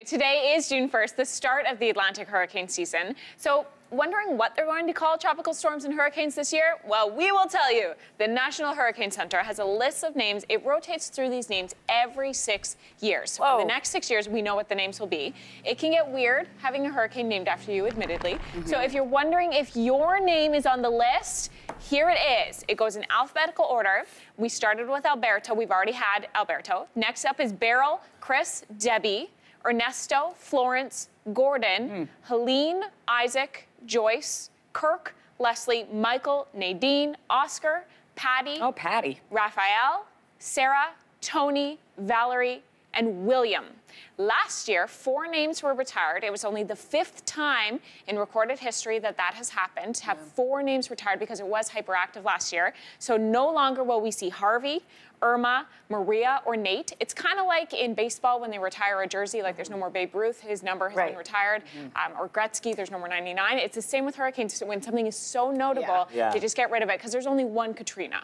Today is June 1st, the start of the Atlantic hurricane season. So, wondering what they're going to call tropical storms and hurricanes this year? Well, we will tell you. The National Hurricane Center has a list of names. It rotates through these names every 6 years. So for the next 6 years, we know what the names will be. It can get weird having a hurricane named after you, admittedly. So if you're wondering if your name is on the list, here it is. It goes in alphabetical order. We started with Alberto. We've already had Alberto. Next up is Beryl, Chris, Debbie, Ernesto, Florence, Gordon, Helene, Isaac, Joyce, Kirk, Leslie, Michael, Nadine, Oscar, Patty. Oh, Patty. Raphael, Sarah, Tony, Valerie, and William. Last year, 4 names were retired. It was only the 5th time in recorded history that has happened, to have 4 names retired because it was hyperactive last year. So no longer will we see Harvey, Irma, Maria, or Nate. It's kind of like in baseball when they retire a jersey, like there's no more Babe Ruth, his number has been retired, or Gretzky, there's no more 99. It's the same with hurricanes. When something is so notable, they just get rid of it because there's only one Katrina.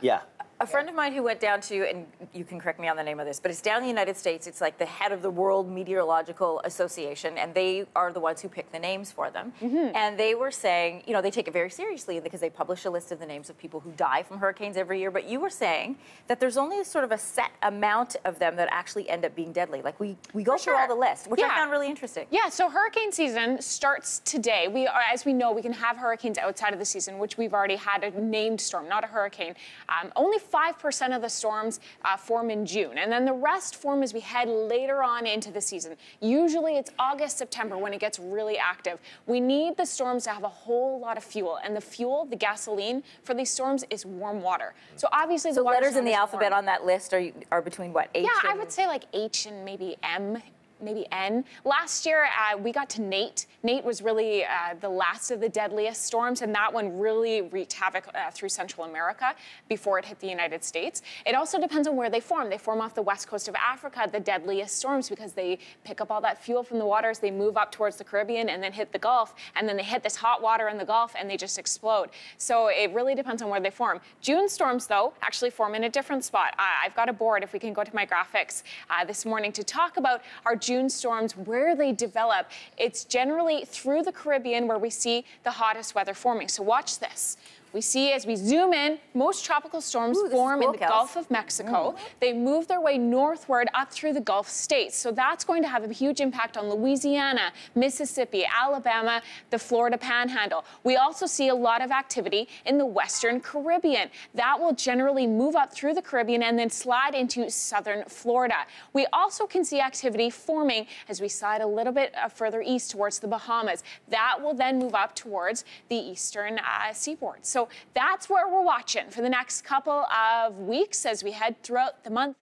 A friend of mine who went down to, and you can correct me on the name of this, but it's down in the United States. It's like the head of the World Meteorological Association, and they are the ones who pick the names for them. And they were saying, you know, they take it very seriously because they publish a list of the names of people who die from hurricanes every year. But you were saying that there's only sort of a set amount of them that actually end up being deadly. Like we go through all the list, which I found really interesting. Yeah, so hurricane season starts today. As we know, we can have hurricanes outside of the season, which we've already had a named storm, not a hurricane. Only 5% of the storms form in June, and then the rest form as we head later on into the season. Usually it's August, September when it gets really active. We need the storms to have a whole lot of fuel, and the fuel, the gasoline for these storms is warm water. So obviously the letters in the alphabet on that list are between what, H? Yeah, I would say like H and maybe M. Maybe N. Last year, we got to Nate. Nate was really the last of the deadliest storms, and that one really wreaked havoc through Central America before it hit the United States. It also depends on where they form. They form off the west coast of Africa, the deadliest storms, because they pick up all that fuel from the waters, they move up towards the Caribbean and then hit the Gulf, and then they hit this hot water in the Gulf and they just explode. So it really depends on where they form. June storms, though, actually form in a different spot. I've got a board, if we can go to my graphics this morning, to talk about our June storms, where they develop. It's generally through the Caribbean where we see the hottest weather forming. So watch this. We see as we zoom in, most tropical storms form in the Gulf of Mexico. They move their way northward up through the Gulf states. So that's going to have a huge impact on Louisiana, Mississippi, Alabama, the Florida Panhandle. We also see a lot of activity in the Western Caribbean. That will generally move up through the Caribbean and then slide into southern Florida. We also can see activity forming as we slide a little bit further east towards the Bahamas. That will then move up towards the eastern seaboard. So that's where we're watching for the next couple of weeks as we head throughout the month.